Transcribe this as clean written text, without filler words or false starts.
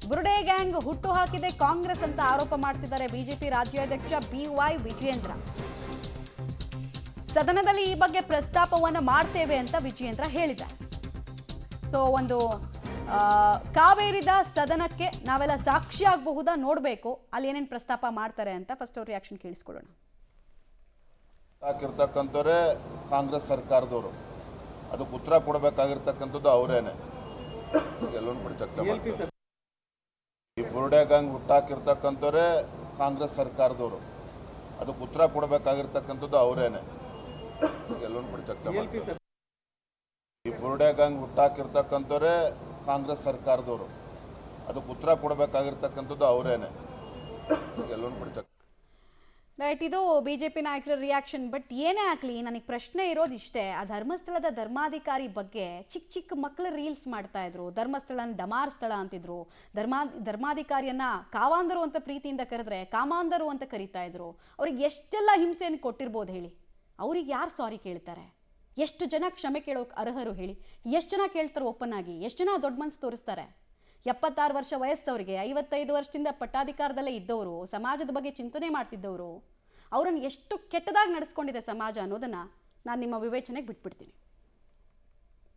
ಬುರುಡೆ gang ಹುಟ್ಟು ಹಾಕಿದೆ ಕಾಂಗ್ರೆಸ್ ಅಂತ ಆರೋಪ ಮಾಡ್ತಿದ್ದಾರೆ ಬಿಜೆಪಿ ರಾಜ್ಯಾಧ್ಯಕ್ಷ BY ವಿಜಯೇಂದ್ರ. ಸದನದಲ್ಲಿ ಈ ಬಗ್ಗೆ ಪ್ರಸ್ತಾಪವನ್ನು ಮಾಡ್ತೇವೆ ಅಂತ ವಿಜಯೇಂದ್ರ ಹೇಳಿದ್ದಾರೆ. ಸೊ ಒಂದು ಕಾವೇರಿದ ಸದನಕ್ಕೆ ನಾವೆಲ್ಲ ಸಾಕ್ಷಿ ಆಗಬಹುದಾ ನೋಡಬೇಕು, ಅಲ್ಲಿ ಏನೇನು ಪ್ರಸ್ತಾಪ ಮಾಡ್ತಾರೆ ಅಂತ ಫಸ್ಟ್ ಅವ್ರ ರಿಯಾಕ್ಷನ್ ಕೇಳಿಸ್ಕೊಳ್ಳೋಣ. ಹಾಕಿರ್ತಕ್ಕಂಥವ್ರೆ ಕಾಂಗ್ರೆಸ್ ಸರ್ಕಾರದವರು, ಅದಕ್ಕೆ ಉತ್ತರ ಕೊಡಬೇಕಾಗಿರ್ತಕ್ಕಂಥದ್ದು ಅವರೇನೆ. ಎಲ್ಲೊಂದು ಬಿಡಿ ಚರ್ಚೆ ಮಾಡ್ತಾರೆ. ಈ ಬುರುಡೆ ಗ್ಯಾಂಗ್ ಹುಟ್ಟಾಕಿರ್ತಕ್ಕಂಥವ್ರೆ ಕಾಂಗ್ರೆಸ್ ಸರ್ಕಾರದವರು, ಅದಕ್ಕೆ ಉತ್ತರ ಕೊಡಬೇಕಾಗಿರ್ತಕ್ಕಂಥದ್ದು ಅವರೇನೆ. ಎಲ್ಲೊಂದು ಬಿಡಿ ಚರ್ಚೆ ಮಾಡ್ತಾರೆ. ಈ ಬುರುಡೆ ಗ್ಯಾಂಗ್ ಹುಟ್ಟಾಕಿರ್ತಕ್ಕಂಥವ್ರೆ ಕಾಂಗ್ರೆಸ್ ಸರ್ಕಾರದವರು, ಅದಕ್ಕೆ ಉತ್ತರ ಕೊಡಬೇಕಾಗಿರ್ತಕ್ಕಂಥದ್ದು ಅವರೇನೆ. ಎಲ್ಲೊಂದು ಬಿಡಿ ಚರ್ಚೆ. ರೈಟ್, ಇದು ಬಿಜೆಪಿ ನಾಯಕರ ರಿಯಾಕ್ಷನ್. ಬಟ್ ಏನೇ ಆಗಲಿ, ನನಗೆ ಪ್ರಶ್ನೆ ಇರೋದಿಷ್ಟೇ, ಆ ಧರ್ಮಸ್ಥಳದ ಧರ್ಮಾಧಿಕಾರಿ ಬಗ್ಗೆ ಚಿಕ್ಕ ಮಕ್ಕಳು ರೀಲ್ಸ್ ಮಾಡ್ತಾ ಇದ್ರು. ಧರ್ಮಸ್ಥಳನ ಡಮಾರ್ ಸ್ಥಳ ಅಂತಿದ್ರು. ಧರ್ಮಾಧಿಕಾರಿಯನ್ನ ಕಾವಾಂದರು ಅಂತ ಪ್ರೀತಿಯಿಂದ ಕರೆದ್ರೆ ಕಾಮಾಂದರು ಅಂತ ಕರೀತಾ ಇದ್ರು. ಅವ್ರಿಗೆ ಎಷ್ಟೆಲ್ಲ ಹಿಂಸೆಯನ್ನು ಕೊಟ್ಟಿರ್ಬೋದು ಹೇಳಿ. ಅವ್ರಿಗೆ ಯಾರು ಸಾರಿ ಕೇಳ್ತಾರೆ? ಎಷ್ಟು ಜನ ಕ್ಷಮೆ ಕೇಳೋಕೆ ಅರ್ಹರು ಹೇಳಿ? ಎಷ್ಟು ಜನ ಕೇಳ್ತಾರೆ ಓಪನ್ ಆಗಿ? ಎಷ್ಟು ಜನ ದೊಡ್ಡ ಮನಸ್ಸು ತೋರಿಸ್ತಾರೆ? 76 ವರ್ಷ ವಯಸ್ಸವರಿಗೆ, 55 ವರ್ಷದಿಂದ ಪಟ್ಟಾಧಿಕಾರದಲ್ಲೇ ಇದ್ದವರು, ಸಮಾಜದ ಬಗ್ಗೆ ಚಿಂತನೆ ಮಾಡ್ತಿದ್ದವರು, ಅವರನ್ನು ಎಷ್ಟು ಕೆಟ್ಟದಾಗಿ ನಡೆಸ್ಕೊಂಡಿದೆ ಸಮಾಜ ಅನ್ನೋದನ್ನು ನಾನು ನಿಮ್ಮ ವಿವೇಚನೆಗೆ ಬಿಟ್ಬಿಡ್ತೀನಿ.